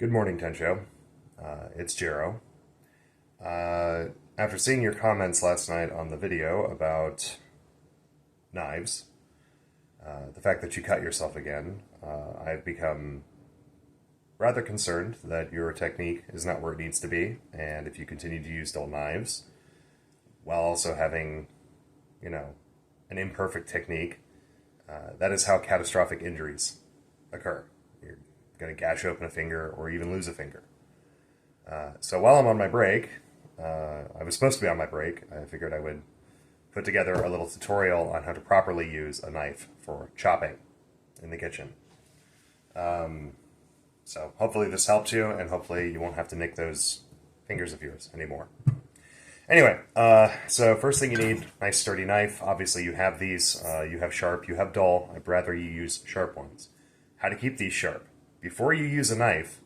Good morning, Tencho. It's Jero. After seeing your comments last night on the video about knives, the fact that you cut yourself again, I've become rather concerned that your technique is not where it needs to be, and if you continue to use dull knives while also having, an imperfect technique, that is how catastrophic injuries occur. You're going to gash open a finger or even lose a finger. So while I'm on my break, I was supposed to be on my break, I figured I would put together a little tutorial on how to properly use a knife for chopping in the kitchen. So hopefully this helps you, and hopefully you won't have to nick those fingers of yours anymore. Anyway, so first thing you need, nice sturdy knife. Obviously you have these, you have sharp, you have dull. I'd rather you use sharp ones. How to keep these sharp. Before you use a knife,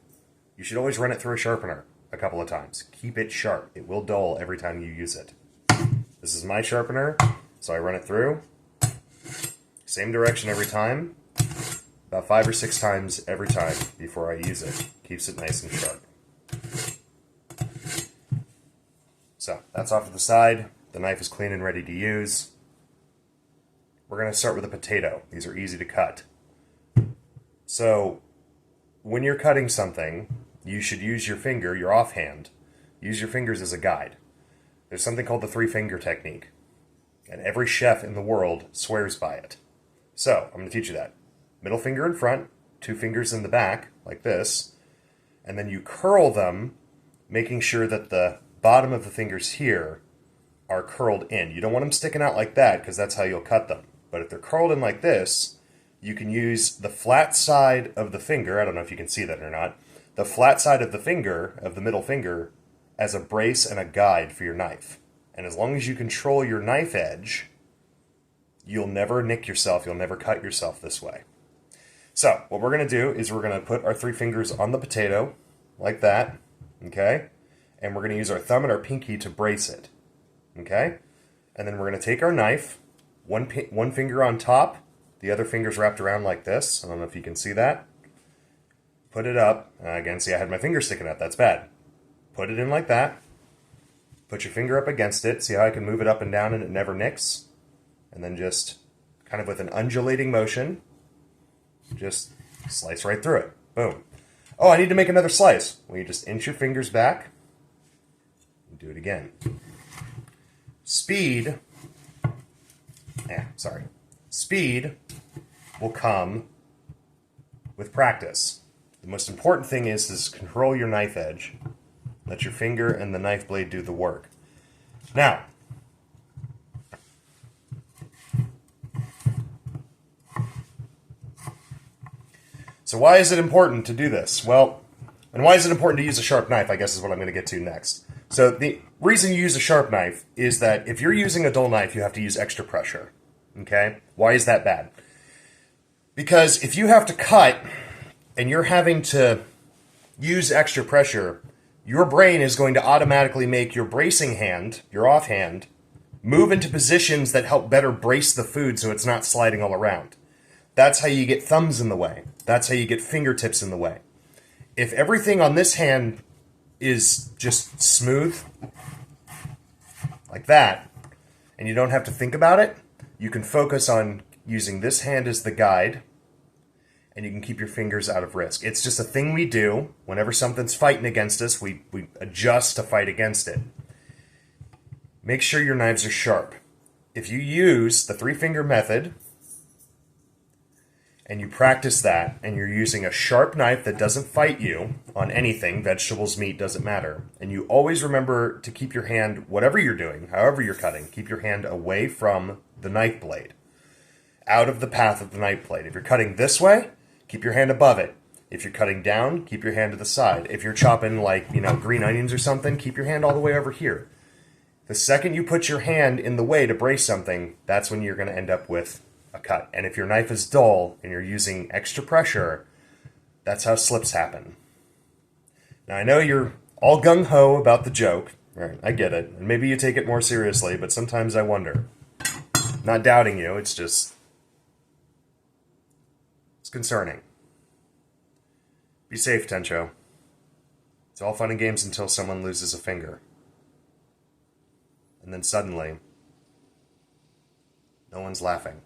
you should always run it through a sharpener a couple of times. Keep it sharp. It will dull every time you use it. This is my sharpener, so I run it through. Same direction every time. About 5 or 6 times every time before I use it. Keeps it nice and sharp. So, that's off to the side. The knife is clean and ready to use. We're going to start with a potato. These are easy to cut. So, when you're cutting something, you should use your finger, your offhand. Use your fingers as a guide. There's something called the 3-finger technique. And every chef in the world swears by it. So, I'm going to teach you that. Middle finger in front, 2 fingers in the back, like this. And then you curl them, making sure that the bottom of the fingers here are curled in. You don't want them sticking out like that, because that's how you'll cut them. But if they're curled in like this, you can use the flat side of the finger, I don't know if you can see that or not, the flat side of the finger, of the middle finger, as a brace and a guide for your knife. And as long as you control your knife edge, you'll never nick yourself, you'll never cut yourself this way. So, what we're going to do is we're going to put our 3 fingers on the potato, like that, okay? And we're going to use our thumb and our pinky to brace it, okay? And then we're going to take our knife, one finger on top, the other finger's wrapped around like this. I don't know if you can see that. Put it up. Again, see, I had my finger sticking out. That's bad. Put it in like that. Put your finger up against it. See how I can move it up and down and it never nicks? And then just kind of with an undulating motion, just slice right through it. Boom. Oh, I need to make another slice. Well, you just inch your fingers back and do it again. Speed will come with practice. The most important thing is control your knife edge. Let your finger and the knife blade do the work. Now, so why is it important to do this? Well, and why is it important to use a sharp knife, I guess is what I'm going to get to next. So the reason you use a sharp knife is that if you're using a dull knife, you have to use extra pressure. Okay? Why is that bad? Because if you have to cut and you're having to use extra pressure, your brain is going to automatically make your bracing hand, your offhand, move into positions that help better brace the food so it's not sliding all around. That's how you get thumbs in the way. That's how you get fingertips in the way. If everything on this hand is just smooth, like that, and you don't have to think about it, you can focus on using this hand as the guide, and you can keep your fingers out of risk. It's just a thing we do. Whenever something's fighting against us, we adjust to fight against it. Make sure your knives are sharp. If you use the 3-finger method, and you practice that, and you're using a sharp knife that doesn't fight you on anything, vegetables, meat, doesn't matter, and you always remember to keep your hand, whatever you're doing, however you're cutting, keep your hand away from the knife blade, out of the path of the knife blade. If you're cutting this way, keep your hand above it. If you're cutting down, keep your hand to the side. If you're chopping like, green onions or something, keep your hand all the way over here. The second you put your hand in the way to brace something, that's when you're going to end up with a cut. And if your knife is dull and you're using extra pressure, that's how slips happen. Now, I know you're all gung-ho about the joke. Right, I get it. And maybe you take it more seriously, but sometimes I wonder. Not doubting you, it's concerning. Be safe, Tencho. It's all fun and games until someone loses a finger. And then suddenly, no one's laughing.